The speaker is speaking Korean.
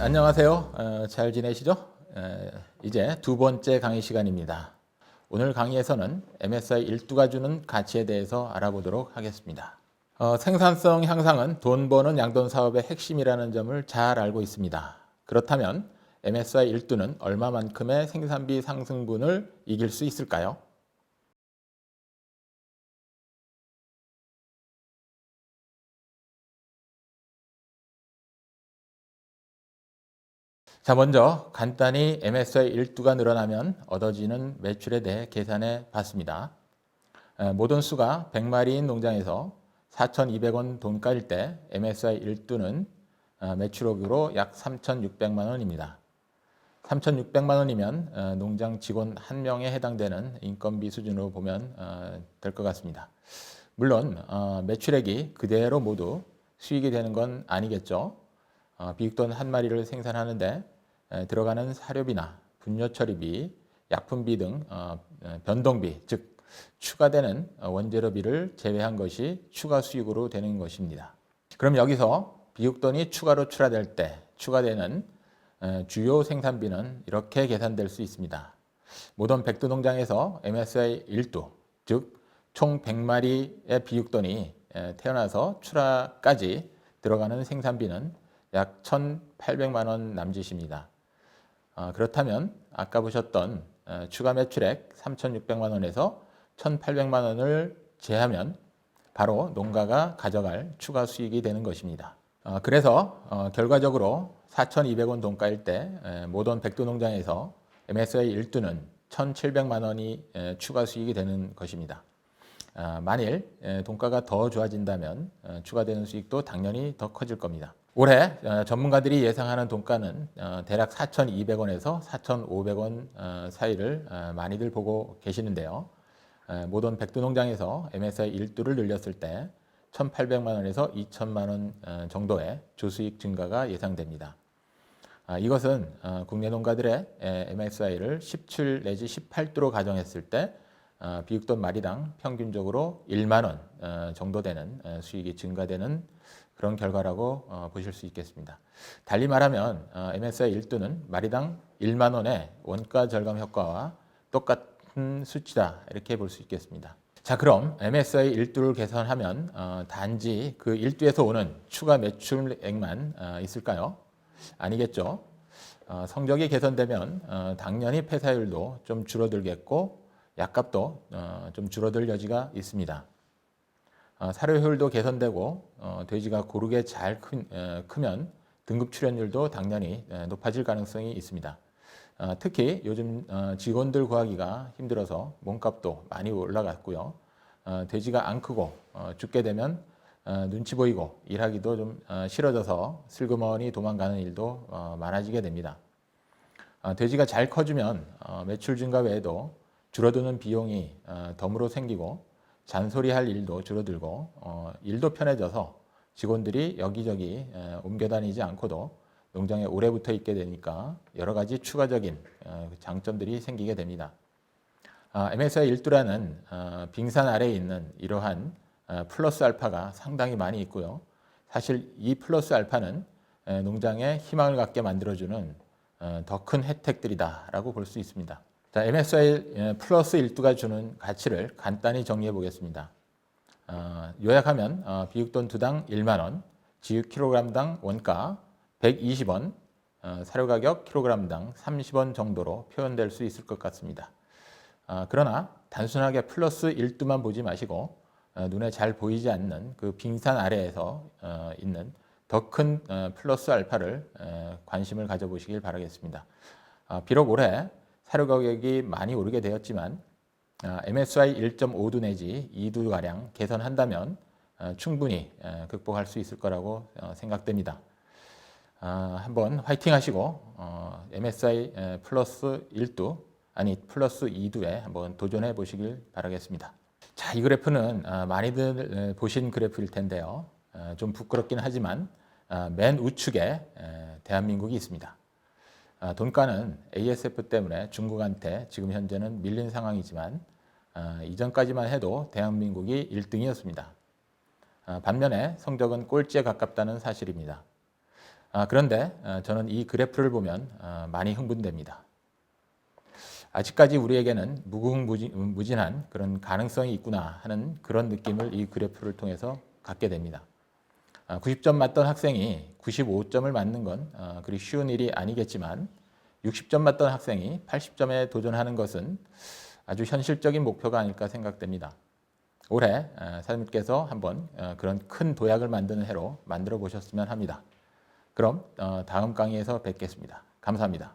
안녕하세요. 잘 지내시죠? 이제 두 번째 강의 시간입니다. 오늘 강의에서는 MSI 일두가 주는 가치에 대해서 알아보도록 하겠습니다. 생산성 향상은 돈 버는 양돈 사업의 핵심이라는 점을 잘 알고 있습니다. 그렇다면 MSI 일두는 얼마만큼의 생산비 상승분을 이길 수 있을까요? 자, 먼저 간단히 MSI 일두가 늘어나면 얻어지는 매출에 대해 계산해 봤습니다. 모든 수가 100마리인 농장에서 4,200원 돈가일 때 MSI 일두는 매출액으로 약 3,600만 원입니다. 3,600만 원이면 농장 직원 1명에 해당되는 인건비 수준으로 보면 될 것 같습니다. 물론 매출액이 그대로 모두 수익이 되는 건 아니겠죠. 비육돈 한 마리를 생산하는데 들어가는 사료비나 분뇨 처리비, 약품비 등 변동비, 즉 추가되는 원재료비를 제외한 것이 추가 수익으로 되는 것입니다. 그럼 여기서 비육돈이 추가로 출하될 때 추가되는 주요 생산비는 이렇게 계산될 수 있습니다. 모던 백두 농장에서 MSI 일두, 즉 총 100마리의 비육돈이 태어나서 출하까지 들어가는 생산비는 약 1,800만 원 남짓입니다. 그렇다면 아까 보셨던 추가 매출액 3,600만 원에서 1,800만 원을 제하면 바로 농가가 가져갈 추가 수익이 되는 것입니다. 그래서 결과적으로 4,200원 돈가일 때 모던 백두 농장에서 MSI 일두는 1,700만 원이 추가 수익이 되는 것입니다. 만일 돈가가 더 좋아진다면 추가되는 수익도 당연히 더 커질 겁니다. 올해 전문가들이 예상하는 돈가는 대략 4,200원에서 4,500원 사이를 많이들 보고 계시는데요. 모던 백두 농장에서 MSI 일두를 늘렸을 때 1,800만 원에서 2,000만 원 정도의 주수익 증가가 예상됩니다. 이것은 국내 농가들의 MSI를 17 내지 18두로 가정했을 때 비육돈 마리당 평균적으로 1만 원 정도 되는 수익이 증가되는 그런 결과라고 보실 수 있겠습니다. 달리 말하면 MSI 일두는 마리당 1만 원의 원가 절감 효과와 똑같은 수치다 이렇게 볼 수 있겠습니다. 자, 그럼 MSI 일두를 계산하면 단지 그 일두에서 오는 추가 매출액만 있을까요? 아니겠죠. 성적이 개선되면 당연히 폐사율도 좀 줄어들겠고 약값도 좀 줄어들 여지가 있습니다. 사료 효율도 개선되고 돼지가 고르게 잘 크면 등급 출현율도 당연히 높아질 가능성이 있습니다. 특히 요즘 직원들 구하기가 힘들어서 몸값도 많이 올라갔고요. 돼지가 안 크고 죽게 되면 눈치 보이고 일하기도 좀 싫어져서 슬그머니 도망가는 일도 많아지게 됩니다. 돼지가 잘 커주면 매출 증가 외에도 줄어드는 비용이 덤으로 생기고 잔소리할 일도 줄어들고 일도 편해져서 직원들이 여기저기 옮겨 다니지 않고도 농장에 오래 붙어 있게 되니까 여러 가지 추가적인 장점들이 생기게 됩니다. MSI 일두라는 빙산 아래에 있는 이러한 플러스 알파가 상당히 많이 있고요. 사실 이 플러스 알파는 농장에 희망을 갖게 만들어주는 더 큰 혜택들이다라고 볼 수 있습니다. 자, MSI 플러스 일두가 주는 가치를 간단히 정리해 보겠습니다. 요약하면 비육돈 두당 1만 원, 지육 킬로그램당 원가 120원, 사료 가격 킬로그램당 30원 정도로 표현될 수 있을 것 같습니다. 그러나 단순하게 플러스 일두만 보지 마시고 눈에 잘 보이지 않는 그 빙산 아래에서 있는 더 큰 플러스 알파를 관심을 가져보시길 바라겠습니다. 비록 올해 사료 가격이 많이 오르게 되었지만 MSI 1.5두 내지 2두가량 개선한다면 충분히 극복할 수 있을 거라고 생각됩니다. 한번 화이팅 하시고 MSI 플러스 1두 아니 플러스 2두에 한번 도전해 보시길 바라겠습니다. 자, 이 그래프는 많이들 보신 그래프일 텐데요. 좀 부끄럽긴 하지만 맨 우측에 대한민국이 있습니다. 돈가는 ASF 때문에 중국한테 지금 현재는 밀린 상황이지만 이전까지만 해도 대한민국이 1등이었습니다. 반면에 성적은 꼴찌에 가깝다는 사실입니다. 그런데 저는 이 그래프를 보면 많이 흥분됩니다. 아직까지 우리에게는 무궁무진한 그런 가능성이 있구나 하는 그런 느낌을 이 그래프를 통해서 갖게 됩니다. 90점 맞던 학생이 95점을 맞는 건 그리 쉬운 일이 아니겠지만 60점 맞던 학생이 80점에 도전하는 것은 아주 현실적인 목표가 아닐까 생각됩니다. 올해 사장님께서 한번 그런 큰 도약을 만드는 해로 만들어 보셨으면 합니다. 그럼 다음 강의에서 뵙겠습니다. 감사합니다.